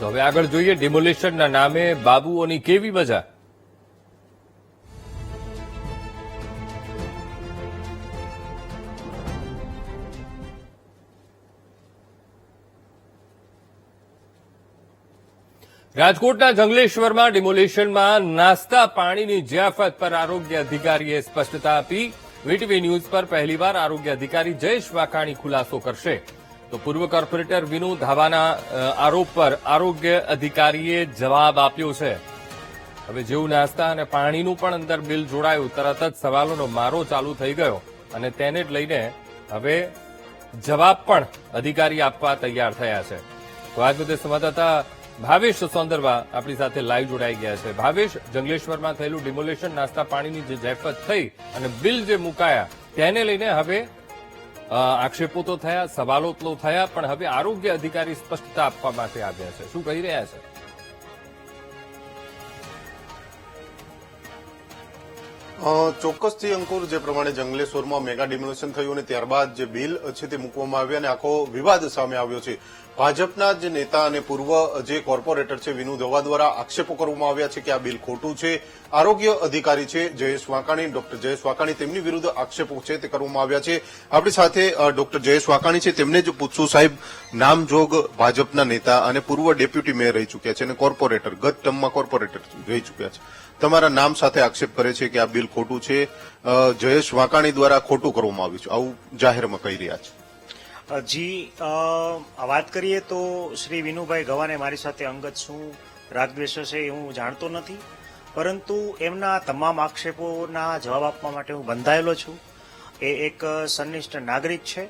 તો હવે આગળ જોઈએ ડિમોલિશનના નામે બાબુઓની કેવી મજા. રાજકોટના જંગલેશ્વરમાં ડિમોલિશનમાં નાસ્તા પાણીની જિયાફત પર આરોગ્ય અધિકારીએ સ્પષ્ટતા આપી. વીટીવી ન્યૂઝ પર પહેલીવાર આરોગ્ય અધિકારી જયેશ વાકાણી ખુલાસો કરશે. તો પૂર્વ કોર્પોરેટર વિનુ ધાવાના આરોપ પર આરોગ્ય અધિકારીએ જવાબ આપ્યો છે. હવે જેવું નાસ્તા અને પાણીનું પણ અંદર બિલ જોડાયું તરત જ સવાલોનો મારો ચાલુ થઈ ગયો અને તેને જ લઈને હવે જવાબ પણ અધિકારી આપવા તૈયાર થયા છે. તો આજ મુદ્દે સંવાદદાતા ભાવેશ સોંદરવા આપણી સાથે લાઈવ જોડાઈ ગયા છે. ભાવેશ, જંગલેશ્વરમાં થયેલું ડિમોલેશન, નાસ્તા પાણીની જે જહેફત થઈ અને બિલ જે મુકાયા તેને લઈને હવે આક્ષેપો તો થયા, સવાલો તો થયા, પણ હવે આરોગ્ય અધિકારી સ્પષ્ટતા આપવા માટે આવ્યા છે. શું કહી રહ્યા છે? ચોક્કસથી અંકુર, જે પ્રમાણે જંગલેશ્વરમાં મેગા ડિમોલેશન થયું અને ત્યારબાદ જે બિલ છે તે મૂકવામાં આવ્યા અને આખો વિવાદ સામે આવ્યો છે. ભાજપના જ નેતા અને પૂર્વ જે કોર્પોરેટર છે વિનુ ધવા દ્વારા આક્ષેપો કરવામાં આવ્યા છે કે આ બિલ ખોટું છે. આરોગ્ય અધિકારી છે જયેશ વાકાણી, ડોક્ટર જયેશ વાકાણી, તેમની વિરુદ્ધ આક્ષેપો છે તે કરવામાં આવ્યા છે. આપણી સાથે ડોક્ટર જયેશ વાકાણી છે, તેમને જ પૂછશું. સાહેબ, નામજોગ ભાજપના નેતા અને પૂર્વ ડેપ્યુટી મેયર રહી ચૂક્યા છે અને કોર્પોરેટર, ગત ટર્મમાં કોર્પોરેટર રહી ચૂક્યા છે, તમારા નામ સાથે આક્ષેપ કરે છે કે આ બિલ ખોટું છે, જયેશ વાકાણી દ્વારા ખોટું કરવામાં આવ્યું છે, આવું જાહેરમાં કહી રહ્યા છે. જી, વાત કરીએ તો શ્રી વિનુભાઈ ગવાને મારી સાથે અંગત શું રાગદ્વેષ છે એ હું જાણતો નથી, પરંતુ એમના તમામ આક્ષેપોના જવાબ આપવા માટે હું બંધાયેલો છું. એ એક સંનિષ્ઠ નાગરિક છે,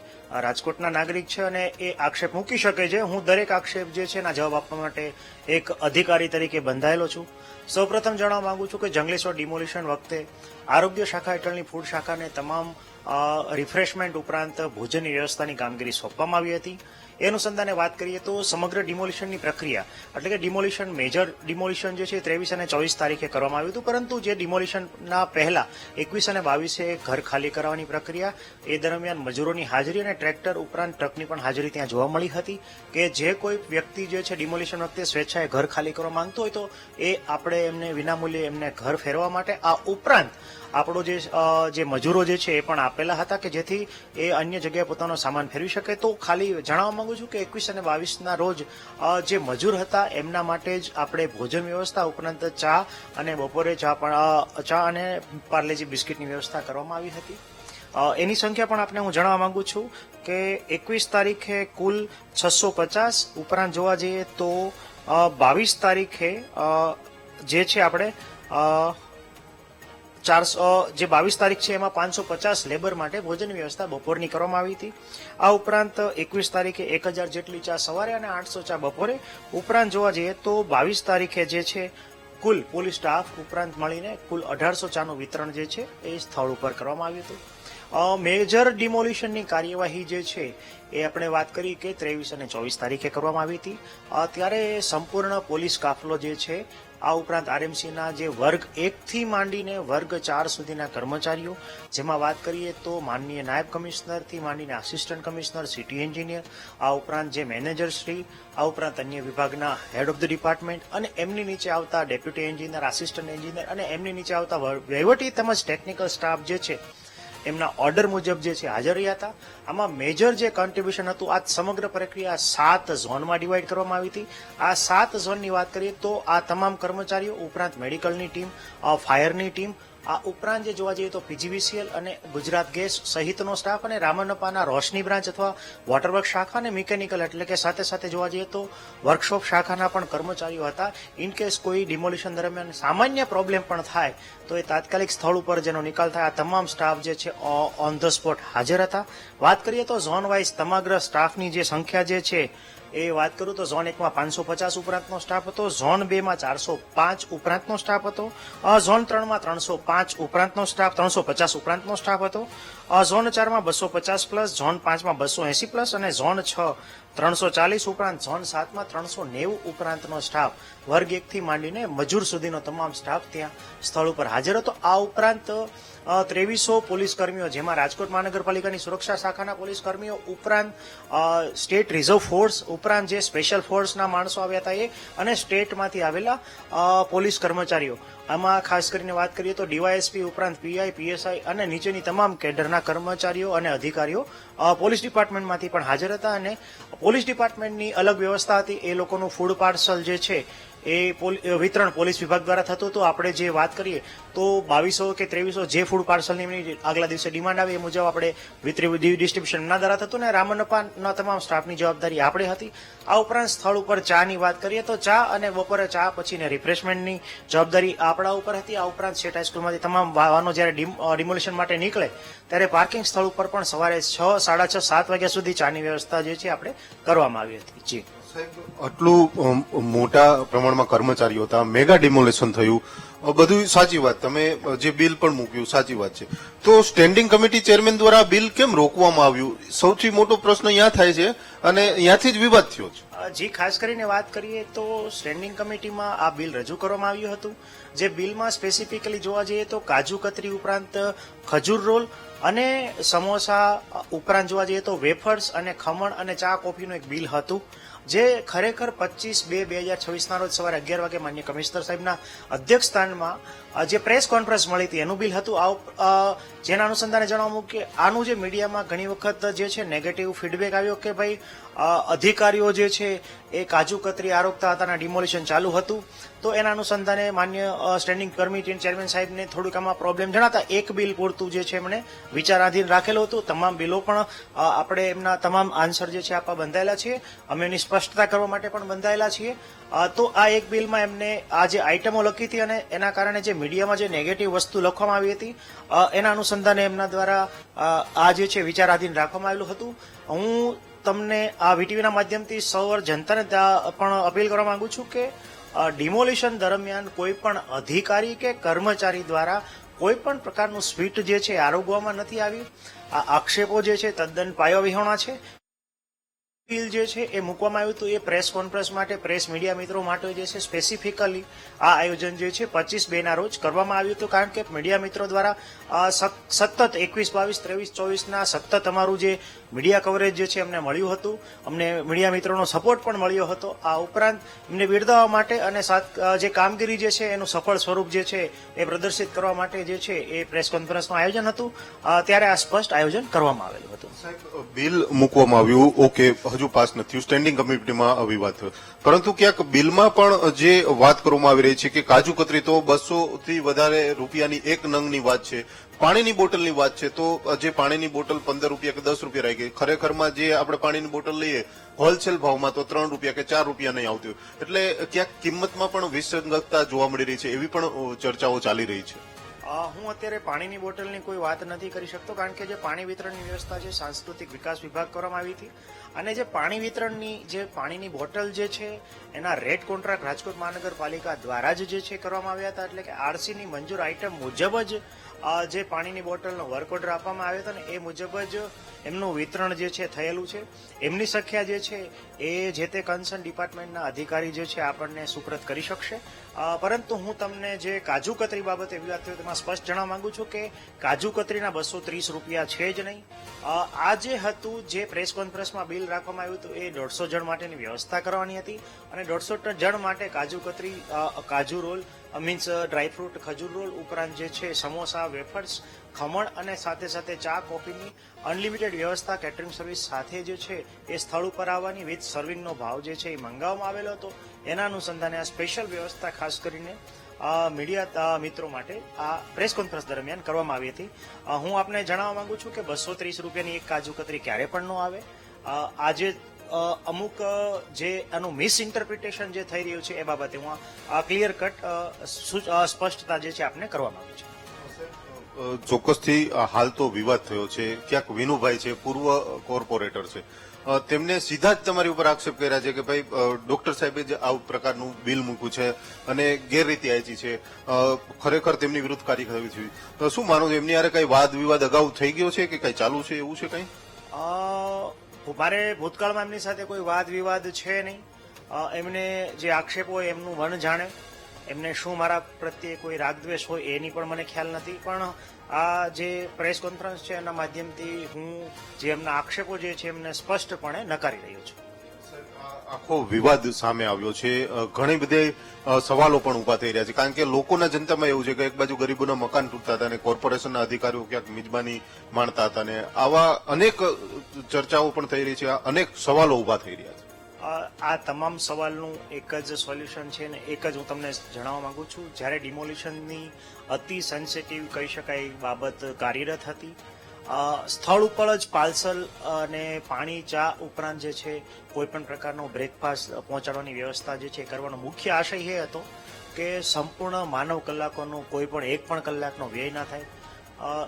રાજકોટના નાગરિક છે અને એ આક્ષેપ મૂકી શકે છે. હું દરેક આક્ષેપ જે છે એના જવાબ આપવા માટે એક અધિકારી તરીકે બંધાયેલો છું. સૌપ્રથમ જણાવવા માંગુ છું કે જંગલેશ્વર ડિમોલિશન વખતે આરોગ્ય શાખા હેઠળની ફૂડ શાખાને તમામ રિફ્રેશમેન્ટ ઉપરાંત ભોજનની વ્યવસ્થાની કામગીરી સોંપવામાં આવી હતી. એ અનુસંધાને વાત કરીએ તો સમગ્ર ડિમોલિશનની પ્રક્રિયા, એટલે કે ડિમોલિશન, મેજર ડિમોલિશન જે છે 23 અને 24 તારીખે કરવામાં આવ્યું હતું, પરંતુ જે ડિમોલિશનના પહેલા 21 અને 22 ઘર ખાલી કરવાની પ્રક્રિયા, એ દરમિયાન મજૂરોની હાજરી અને ટ્રેક્ટર ઉપરાંત ટ્રકની પણ હાજરી ત્યાં જોવા મળી હતી કે જે કોઈ વ્યક્તિ જે છે ડિમોલિશન વખતે સ્વેચ્છાએ ઘર ખાલી કરવા માંગતો હોય તો એ આપણે એમને વિનામૂલ્યે એમને ઘર ફેરવા માટે, આ ઉપરાંત આપણો જે મજૂરો જે છે એ પણ આપેલા હતા કે જેથી એ અન્ય જગ્યાએ પોતાનો સામાન ફેરવી શકે. તો ખાલી જણાવવા માંગુ છું કે 21 અને 22ના રોજ જે મજૂર હતા એમના માટે જ આપણે ભોજન વ્યવસ્થા ઉપરાંત ચા અને બપોરે ચા અને પાર્લેજી બિસ્કિટની વ્યવસ્થા કરવામાં આવી હતી. એની સંખ્યા પણ આપને હું જણાવવા માંગુ છું કે 21 તારીખે કુલ 650, ઉપરાંત જોવા જઈએ તો 22 તારીખે જે છે આપણે 400, જે 22 તારીખ છે એમાં 550 લેબર માટે ભોજનની વ્યવસ્થા બપોરની કરવામાં આવી હતી. આ ઉપરાંત 21 તારીખે 1000 જેટલી ચા સવારે અને 800 ચા બપોરે. ઉપરાંત જોવા જઈએ તો 22 તારીખે જે છે કુલ પોલીસ સ્ટાફ ઉપરાંત મળીને કુલ 1800 ચાનું વિતરણ જે છે એ સ્થળ ઉપર કરવામાં આવ્યું હતું. મેજર ડિમોલિશનની કાર્યવાહી જે છે એ આપણે વાત કરી કે 23 અને 24 તારીખે કરવામાં આવી હતી. ત્યારે સંપૂર્ણ પોલીસ કાફલો જે છે, આ ઉપરાંત આરએમસીના જે વર્ગ 1 થી માંડીને વર્ગ 4 સુધીના કર્મચારીઓ, જેમાં વાત કરીએ તો માનનીય નાયબ કમિશનરથી માંડીને આસિસ્ટન્ટ કમિશનર, સિટી એન્જિનિયર, આ ઉપરાંત જે મેનેજર શ્રી, આ ઉપરાંત અન્ય વિભાગના હેડ ઓફ ધ ડિપાર્ટમેન્ટ અને એમની નીચે આવતા ડેપ્યુટી એન્જિનિયર, આસિસ્ટન્ટ એન્જિનિયર અને એમની નીચે આવતા વહીવટી તેમજ ટેકનિકલ સ્ટાફ જે છે એમના ઓર્ડર મુજબ જે છે હાજર રહ્યા હતા. આમાં મેજર જે કોન્ટ્રીબ્યુશન હતું, આ સમગ્ર પ્રક્રિયા 7 ઝોનમાં ડિવાઈડ કરવામાં આવી હતી. આ 7 ઝોનની વાત કરીએ તો આ તમામ કર્મચારીઓ ઉપરાંત મેડિકલની ટીમ, ફાયરની ટીમ, આ ઉપરાંત જે જોવા જઈએ તો પીજીવીસીએલ અને ગુજરાત ગેસ સહિતનો સ્ટાફ અને રામનપાના રોશની બ્રાન્ચ અથવા વોટરવર્ક શાખા અને મિકેનિકલ, એટલે કે સાથે સાથે જોવા જઈએ તો વર્કશોપ શાખાના પણ કર્મચારીઓ હતા. ઇનકેસ કોઈ ડિમોલિશન દરમિયાન સામાન્ય પ્રોબ્લેમ પણ થાય તો એ તાત્કાલિક સ્થળ ઉપર જેનો નિકાલ થાય, આ તમામ સ્ટાફ જે છે ઓન ધ સ્પોટ હાજર હતા. વાત કરીએ તો ઝોન વાઇઝ સમગ્ર સ્ટાફની જે સંખ્યા જે છે એ વાત કરું તો ઝોન 1માં 550 ઉપરાંતનો સ્ટાફ હતો, ઝોન 2માં 405 ઉપરાંતનો સ્ટાફ હતો, ઝોન 3માં 305 ઉપરાંતનો સ્ટાફ, 350 ઉપરાંતનો સ્ટાફ હતો, ઝોન 4માં 250 પ્લસ, ઝોન 5માં 280 પ્લસ અને ઝોન 6 340 ઉપરાંત ઝોન 7માં 390 ઉપરાંતનો સ્ટાફ, વર્ગ 1 થી માંડીને મજૂર સુધીનો તમામ સ્ટાફ ત્યાં સ્થળ ઉપર હાજર હતો. આ ઉપરાંત 2300 પોલીસ કર્મીઓ, જેમાં રાજકોટ મહાનગરપાલિકાની સુરક્ષા શાખાના પોલીસ કર્મીઓ ઉપરાંત સ્ટેટ રિઝર્વ ફોર્સ ઉપરાંત જે સ્પેશિયલ ફોર્સના માણસો આવ્યા હતા એ અને સ્ટેટમાંથી આવેલા પોલીસ કર્મચારીઓ. આમાં ખાસ કરીને વાત કરીએ તો ડીવાયએસપી ઉપરાંત પીઆઈ, પીએસઆઈ અને નીચેની તમામ કેડરના કર્મચારીઓ અને અધિકારીઓ પોલીસ ડિપાર્ટમેન્ટમાંથી પણ હાજર હતા. અને પોલીસ ડિપાર્ટમેન્ટની અલગ વ્યવસ્થા હતી. એ લોકોનું ફૂડ પાર્સલ જે છે એ વિતરણ પોલીસ વિભાગ દ્વારા થતું હતું. આપણે જે વાત કરીએ તો 2200 કે 2300 જે ફૂડ પાર્સલની એમની આગલા દિવસે ડિમાન્ડ આવી એ મુજબ આપણે ડિસ્ટ્રીબ્યુશન એમના દ્વારા થતું ને રામનપાના તમામ સ્ટાફની જવાબદારી આપણે હતી. આ ઉપરાંત સ્થળ ઉપર ચાની વાત કરીએ તો ચા અને બપોરે ચા પછીને રિફ્રેશમેન્ટની જવાબદારી આપણા ઉપર હતી. આ ઉપરાંત સ્ટેટ હાઈસ્કૂલમાંથી તમામ વાહનો જ્યારે ડિમોલિશન માટે નીકળે ત્યારે પાર્કિંગ સ્થળ ઉપર પણ સવારે 6, 6:30, 7 વાગ્યા સુધી ચાની વ્યવસ્થા જે છે આપણે કરવામાં આવી હતી. જી આટલું મોટા પ્રમાણમાં કર્મચારીઓ હતા, મેગા ડિમોલેશન થયું, બધું સાચી વાત. તમે જે બિલ પણ મૂક્યું સાચી વાત છે. તો સ્ટેન્ડિંગ કમિટી ચેરમેન દ્વારા બિલ કેમ રોકવામાં આવ્યું? સૌથી મોટો પ્રશ્ન અહીંયા થાય છે અને ત્યાંથી જ વિવાદ થયો છે. જી, ખાસ કરીને વાત કરીએ તો સ્ટેન્ડિંગ કમિટીમાં આ બિલ રજૂ કરવામાં આવ્યું હતું. જે બિલમાં સ્પેસિફિકલી જોવા જઈએ તો કાજુ કતરી ઉપરાંત ખજૂર રોલ અને સમોસા ઉપરાંત જોવા જઈએ તો વેફર્સ અને ખમણ અને ચા કોફીનું એક બિલ હતું, જે ખરેખર 25/2/2026 રોજ સવારે 11 વાગે માન્ય કમિશનર સાહેબના અધ્યક્ષસ્થાનમાં જે પ્રેસ કોન્ફરન્સ મળી હતી એનું બિલ હતું. જેના અનુસંધાને જણાવવું કે આનું જે મીડિયામાં ઘણી વખત જે છે નેગેટિવ ફીડબેક આવ્યો કે ભાઈ અધિકારીઓ જે છે એ કાજુ કતરી આરોગતા હતા અને ડિમોલિશન ચાલુ હતું. તો એના અનુસંધાને માન્ય સ્ટેન્ડિંગ કમિટી ચેરમેન સાહેબને થોડુંક આમાં પ્રોબ્લેમ જણાતા એક બિલ પૂરતું જે છે એમણે વિચારાધીન રાખેલું હતું. તમામ બિલો પણ આપણે એમના તમામ આન્સર જે છે આપવા બંધાયેલા છીએ. અમે એની સ્પષ્ટતા કરવા માટે પણ બંધાયેલા છીએ. તો આ એક બિલમાં એમને આ જે આઇટમો લખી હતી અને એના કારણે જે મીડિયામાં જે નેગેટિવ વસ્તુ લખવામાં આવી હતી એના અનુસંધાને એમના દ્વારા આ જે છે વિચારાધીન રાખવામાં આવેલું હતું. હું તમને આ વીટીવીના માધ્યમથી સૌ જનતાને પણ અપીલ કરવા માંગુ છું કે ડિમોલિશન દરમિયાન કોઈ પણ અધિકારી કે કર્મચારી દ્વારા કોઈ પણ પ્રકારનું સ્વીટ જે છે આરોગવામાં નથી આવ્યું. આ આક્ષેપો જે છે તદ્દન પાયાવિહોણા છે. બિલ જે છે એ મૂકવામાં આવ્યું હતું એ પ્રેસ કોન્ફરન્સ માટે, પ્રેસ મીડિયા મિત્રો માટે જે છે સ્પેસિફિકલી આ આયોજન જે છે 25/2 રોજ કરવામાં આવ્યું હતું. કારણ કે મીડિયા મિત્રો દ્વારા સતત 21, 22, 23, 24 સતત અમારું જે મીડિયા કવરેજ જે છે અમને મળ્યું હતું. અમને મીડિયા મિત્રોનો સપોર્ટ પણ મળ્યો હતો. આ ઉપરાંત એમને બિરદાવવા માટે અને જે કામગીરી જે છે એનું સફળ સ્વરૂપ જે છે એ પ્રદર્શિત કરવા માટે જે છે એ પ્રેસ કોન્ફરન્સનું આયોજન હતું. ત્યારે આ સ્પષ્ટ આયોજન કરવામાં આવેલું હતું. બિલ મૂકવામાં આવ્યું, ઓકે, હજુ પાસ નથી, સ્ટેન્ડિંગ કમિટીમાં વિવાદ થયો, પરંતુ ક્યાંક બિલમાં પણ જે વાત કરવામાં આવી રહી છે કે કાજુ કતરી તો 200 થી વધારે રૂપિયાની એક નંગની વાત છે, પાણીની બોટલની વાત છે તો જે પાણીની બોટલ 15 રૂપિયા કે 10 રૂપિયા રહી ગઈ. ખરેખરમાં જે આપણે પાણીની બોટલ લઈએ હોલસેલ ભાવમાં તો 3 રૂપિયા કે 4 રૂપિયા નહીં આવતી. એટલે ક્યાંક કિંમતમાં પણ વિસંગતતા જોવા મળી રહી છે, એવી પણ ચર્ચાઓ ચાલી રહી છે. હું અત્યારે પાણીની બોટલની કોઈ વાત નથી કરી શકતો, કારણ કે જે પાણી વિતરણની વ્યવસ્થા છે સાંસ્કૃતિક વિકાસ વિભાગ કરવામાં આવી હતી. અને જે પાણી વિતરણની જે પાણીની બોટલ જે છે એના રેટ કોન્ટ્રાક્ટ રાજકોટ મહાનગરપાલિકા દ્વારા જ જે છે કરવામાં આવ્યા હતા. એટલે કે આરસીની મંજૂર આઇટમ મુજબ જ જે પાણીની બોટલનો વર્ક ઓર્ડર આપવામાં આવ્યો હતો ને એ મુજબ જ એમનું વિતરણ જે છે થયેલું છે. એમની સંખ્યા જે છે એ જે તે કન્સર્ન ડિપાર્ટમેન્ટના અધિકારી જે છે આપણને સુપ્રત કરી શકશે. પરંતુ હું તમને જે કાજુ કતરી બાબતે વિવાદ થયો તેમાં સ્પષ્ટ જણાવવા માંગુ છું કે કાજુ કતરીના 230 રૂપિયા છે જ નહીં. આ જે હતું જે પ્રેસ કોન્ફરન્સમાં બિલ રાખવામાં આવ્યું હતું એ 150 જણ માટેની વ્યવસ્થા કરવાની હતી અને 150 જણ માટે કાજુ કતરી, કાજુ રોલ મીન્સ ડ્રાયફ્રૂટ ખજૂર રોલ ઉપરાંત જે છે સમોસા, વેફર્સ, ખમણ અને સાથે સાથે ચા કોફીની અનલિમિટેડ વ્યવસ્થા કેટરિંગ સર્વિસ સાથે જે છે એ સ્થળ ઉપર આવવાની વિથ સર્વિંગનો ભાવ જે છે એ મંગાવવામાં આવેલો હતો. એના અનુસંધાને આ સ્પેશિયલ વ્યવસ્થા ખાસ કરીને મીડિયા મિત્રો માટે આ પ્રેસ કોન્ફરન્સ દરમિયાન કરવામાં આવી હતી. હું આપને જણાવવા માંગુ છું કે 230 રૂપિયાની એક કાજુ કતરી ક્યારે પણ ન આવે. આજે અમુક જે આનું મિસઇન્ટરપ્રિટેશન જે થઈ રહ્યું છે એ બાબતે હું ક્લિયર કટ સ્પષ્ટતા જે છે આપને કરવા માંગુ છું. ચોક્કસથી હાલ તો વિવાદ થયો છે. ક્યાંક વિનુભાઈ છે, પૂર્વ કોર્પોરેટર છે, તેમને સીધા જ તમારી ઉપર આક્ષેપ કર્યા છે કે ભાઈ ડોક્ટર સાહેબે જે આ પ્રકારનું બિલ મૂક્યું છે અને ગેરરીતિ આચી છે, ખરેખર તેમની વિરુદ્ધ કાર્યવાહી થવી. શું માનો છો, એમની હારે કઈ વાદ વિવાદ અગાઉ થઈ ગયો છે કે કઈ ચાલુ છે, એવું છે કઈ? મારે ભૂતકાળમાં એમની સાથે કોઈ વાદ વિવાદ છે નહીં. એમને જે આક્ષેપો હોય એમનું મન જાણે. એમને શું મારા પ્રત્યે કોઈ રાગદ્વેષ હોય એની પણ મને ખ્યાલ નથી. પણ આ જે પ્રેસ કોન્ફરન્સ છે એના માધ્યમથી હું જે એમના આક્ષેપો જે છે એમને સ્પષ્ટપણે નકારી રહ્યો છું. આખો વિવાદ સામે આવ્યો છે. ઘણી બધી સવાલો પણ ઉભા થઈ રહ્યા છે, કારણ કે લોકોના જનતામાં એવું છે કે એક બાજુ ગરીબોના મકાન તૂટતા હતા અને કોર્પોરેશનના અધિકારીઓ ક્યાંક મિજબાની માણતા હતા અને આવા અનેક ચર્ચાઓ પણ થઈ રહી છે, અનેક સવાલો ઉભા થઈ રહ્યા છે. આ તમામ સવાલનું એક જ સોલ્યુશન છે ને એક જ હું તમને જણાવવા માંગુ છું. જ્યારે ડિમોલિશનની અતિ સેન્સિટિવ કહી શકાય બાબત કાર્યરત હતી, સ્થળ ઉપર જ પાર્સલ અને પાણી ચા ઉપરાંત જે છે કોઈ પણ પ્રકારનો બ્રેકફાસ્ટ પહોંચાડવાની વ્યવસ્થા જે છે એ કરવાનો મુખ્ય આશય એ હતો કે સંપૂર્ણ માનવ કલાકોનો કોઈ પણ એક પણ કલાકનો વ્યય ના થાય.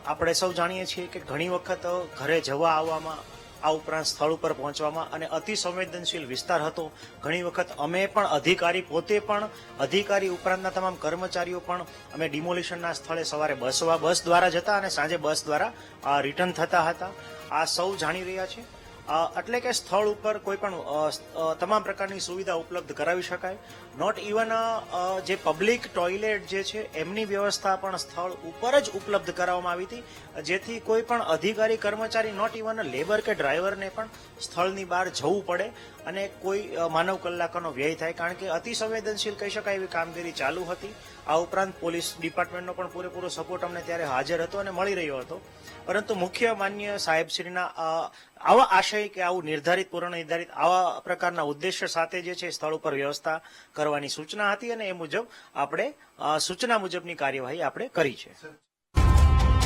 આપણે સૌ જાણીએ છીએ કે ઘણી વખત ઘરે જવા આવવામાં, આ ઉપરાંત સ્થળ ઉપર પહોંચવામાં અને અતિ સંવેદનશીલ વિસ્તાર હતો. ઘણી વખત અમે પણ અધિકારી પોતે પણ અધિકારી ઉપરાંતના તમામ કર્મચારીઓ પણ અમે ડિમોલિશનના સ્થળે સવારે બસ દ્વારા જતા અને સાંજે બસ દ્વારા રિટર્ન થતા હતા. આ સૌ જાણી રહ્યા છે. એટલે કે સ્થળ ઉપર કોઈ પણ તમામ પ્રકારની સુવિધા ઉપલબ્ધ કરાવી શકાય. નોટ ઇવન જે પબ્લિક ટોયલેટ જે છે એમની વ્યવસ્થા પણ સ્થળ ઉપર જ ઉપલબ્ધ કરાવવામાં આવી હતી, જેથી કોઈ પણ અધિકારી કર્મચારી, નોટ ઇવન લેબર કે ડ્રાઈવરને પણ સ્થળની બહાર જવું પડે અને કોઈ માનવ કલાકોનો વ્યય થાય, કારણ કે અતિ સંવેદનશીલ કહી શકાય એવી કામગીરી ચાલુ હતી. આ ઉપરાંત પોલીસ ડિપાર્ટમેન્ટનો પણ પૂરેપૂરો સપોર્ટ અમને ત્યારે હાજર હતો અને મળી રહ્યો હતો. પરંતુ મુખ્ય માન્ય સાહેબશ્રીના આવા આશય કે આવું નિર્ધારિત પૂર્ણ નિર્ધારિત આવા પ્રકારના ઉદ્દેશ્ય સાથે જે છે સ્થળ ઉપર વ્યવસ્થા કરવાની સૂચના હતી અને એ મુજબ આપણે સૂચના મુજબની કાર્યવાહી આપણે કરી છે.